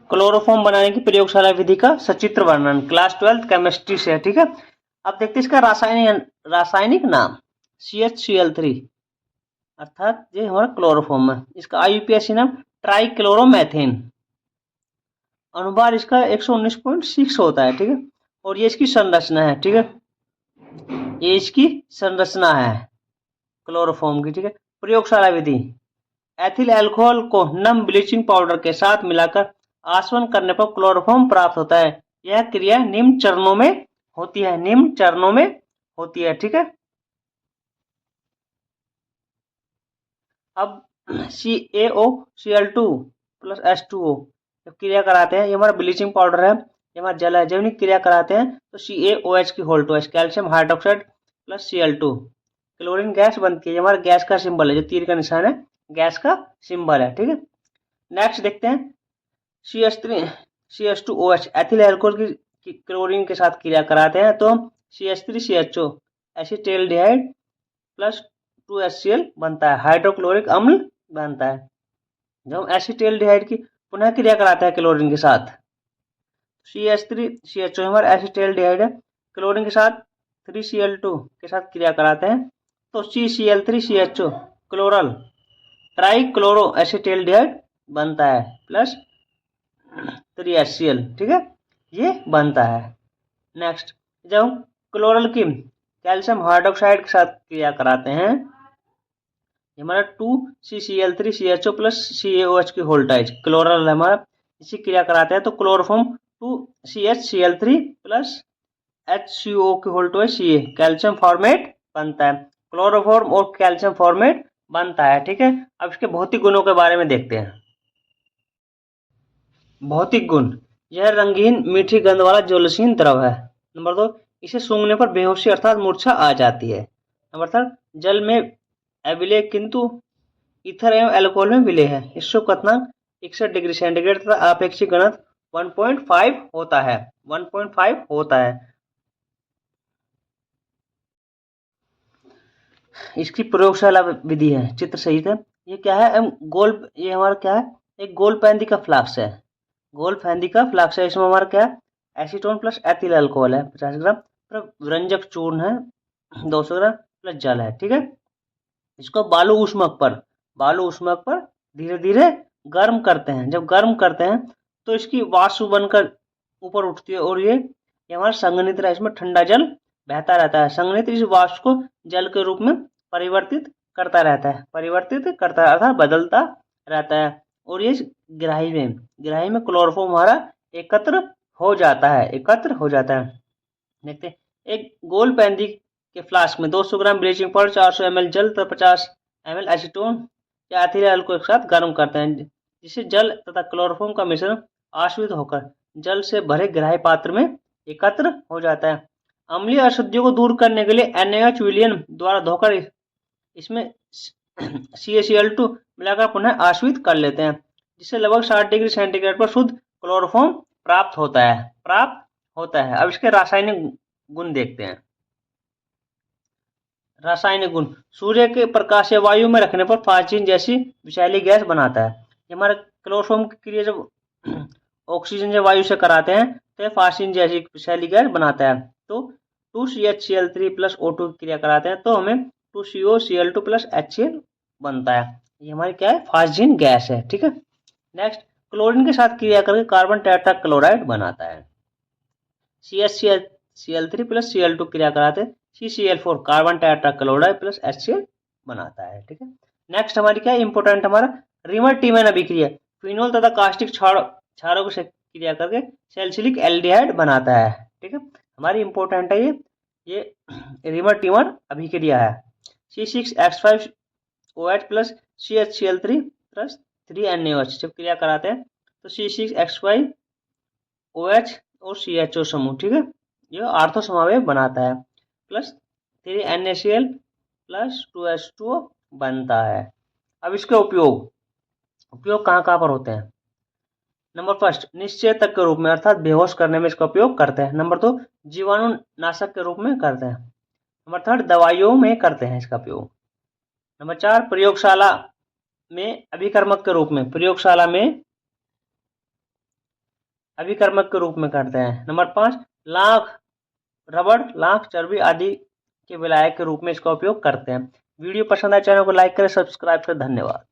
Chloroform बनाने की प्रयोगशाला विधि का सचित्र वर्णन, क्लास 12 केमिस्ट्री से है। ठीक है, अब देखते हैं इसका रासायनिक नाम CH3 अर्थात ये हमारा क्लोरोफॉर्म है। इसका IUPAC नाम ट्राइक्लोरोमेथेन, अनुभार इसका 119.6 होता है। ठीक है, और ये इसकी संरचना है। ठीक है, ये इसकी संरचना है क्लोरोफॉर्म की। ठीक है, प्रयोगशाला विधि, एथिल अल्कोहल को नम ब्लीचिंग पाउडर के साथ मिलाकर आसवन करने पर क्लोरोफॉर्म प्राप्त होता है। यह क्रिया निम्न चरणों में होती है, निम्न चरणों में होती है। ठीक है, अब CaOCl2 प्लस H2O जब क्रिया कराते हैं, ये हमारा ब्लीचिंग पाउडर है, ये हमारा जल है, जब इन्हें क्रिया कराते हैं तो CaOH की whole 2H calcium hydroxide plus Cl2 chlorine gas बनती है। ये हमारा गैस का सिंबल है, जो तीर का निशान है गैस का सिंबल है। ठीक है, नेक्स्ट देखते हैं CH2OH एथिल अल्कोहल की क्लोरीन के साथ क्रिया कराते हैं तो CH3CHO एसिटाल्डिहाइड प्लस 2HCl बनता है, हाइड्रोक्लोरिक अम्ल बनता है। जब हम एसिटाल्डिहाइड की पुनः क्रिया कराते हैं क्लोरीन के साथ, CH3CHO हमारा एसिटाल्डिहाइड है, क्लोरीन के साथ 3Cl2 के साथ क्रिया कराते हैं तो CCl3CHO क्लोरल ट्राइक्लोरो एसिटाल्डिहाइड बनता है प्लस 3HCl। ठीक है, ये बनता है। नेक्स्ट, जब हम क्लोरल की कैल्शियम हाइड्रोक्साइड के साथ क्रिया कराते हैं, हमारा 2CCl3CHO प्लस CaOH की वोल्टेज क्लोरल हमारा, इसी क्रिया कराते हैं तो क्लोरोफॉर्म 2CHCl3 प्लस HCO की वोल्टेज Ca कैल्शियम फॉर्मेट बनता है, क्लोरोफॉर्म और कैल्शियम फॉर्मेट बनता है। ठीक है, अब इसके भौतिक गुणों के बारे में देखते हैं। भौतिक गुण, यह रंगीन मीठी गंध वाला ज्वलनशील द्रव है। नंबर 2, इसे सूंघने पर बेहोशी अर्थात मूर्छा आ जाती है। नंबर 3, जल में अविलेय किंतु ईथर एवं अल्कोहल में विलेय है। इसको क्वथनांक 61 डिग्री सेंटीग्रेड तथा आपेक्षिक घनत्व 1.5 होता है, 1.5 होता है। इसकी प्रयोगशाला विधि है, चित्र सहित है। ये क्या है, गोल, ये हमारा क्या है, एक गोल पैंदी का फ्लास्क है, गोल फैंदी का फ्लास्क है। इसमें हमारा क्या है, एसीटोन प्लस एथिल अल्कोहल है 50 ग्राम, व्यंजक चूर्ण है 200 ग्राम प्लस जल है। ठीक है, इसको बालू ऊष्मक पर धीरे धीरे गर्म करते हैं। जब गर्म करते हैं तो इसकी वाष्प बनकर ऊपर उठती है और ये हमारा संघनित्र है, इसमें ठंडा जल बहता रहता है। संघनित्र इस वाष्प को जल के रूप में परिवर्तित करता रहता है अर्थात बदलता रहता है और ये ग्राही में क्लोरोफॉर्म हमारा एकत्र हो जाता है। देखते हैं, एक गोल पैंदी के फ्लास्क में 200 ग्राम ब्लीचिंग पाउडर, 400 ml जल तथा 50 ml एसीटोन या एथिल अल्कोहल के साथ गर्म करते हैं, जिससे जल तथा क्लोरोफॉर्म का मिश्रण आश्रित होकर जल से भरे ग्राही पात्र में एकत्र हो जाता है। अम्लीय अशुद्धियों को दूर करने के लिए NaOH विलयन द्वारा धोकर इसमें CaCl2 मिलाकर पुनः आश्रित कर लेते हैं, जिससे लगभग 60 डिग्री सेंटीग्रेड पर शुद्ध क्लोरोफॉर्म प्राप्त होता है। अब इसके रासायनिक गुण देखते हैं। रासायनिक गुण, सूर्य के प्रकाश या वायु में रखने पर फास्जिन जैसी विषैली गैस बनाता है। ये हमारे क्लोरोफॉर्म की क्रिया जब ऑक्सीजन या वायु से कराते हैं तो ये फास्जिन जैसी विषैली गैस बनाता है। तो 2CHCl3 प्लस O2 की क्रिया कराते हैं तो हमें 2COCl2 प्लस HCl बनता है। ये हमारी क्या है, फास्जिन गैस है। ठीक है, नेक्स्ट, क्लोरीन के साथ क्रिया करके कार्बन टेट्रा क्लोराइड बनाता है। CHCl3 प्लस Cl2 क्रिया कराते हैं CCl4 carbon tetra chloride plus HCl बनाता है। ठीक है, नेक्स्ट हमारी क्या इंपोर्टेंट, हमारा रिमर टीमन अभिक्रिया, फिनोल तथा कास्टिक क्षारों से क्रिया करके सैलिसिलिक एल्डिहाइड बनाता है। ठीक है, हमारी इंपोर्टेंट है ये रिमर टीमर अभिक्रिया है। C6H5OH plus CHCl3 plus 3NaOH जब क्रिया कराते हैं तो C6H5OH और CHO समूह, ठीक है, यह आर्थो समावेश बनाता है प्लस 3NaCl प्लस 2H2O बनता है। अब इसके उपयोग कहाँ कहाँ पर होते हैं। नंबर फर्स्ट, निश्चेतक के रूप में अर्थात बेहोश करने में इसका उपयोग करते हैं। नंबर 2, जीवाणु नाशक के रूप में करते हैं। नंबर 3, दवाइयों में करते हैं इसका उपयोग। नंबर 4, प्रयोगशाला में अभिकर्मक के रूप में अभिकर्मक के रूप में करते हैं। नंबर 5, लाख, रबड़, लाख, चर्बी आदि के विलायक के रूप में इसका उपयोग करते हैं। वीडियो पसंद आए चैनल को लाइक करें, सब्सक्राइब करें। धन्यवाद।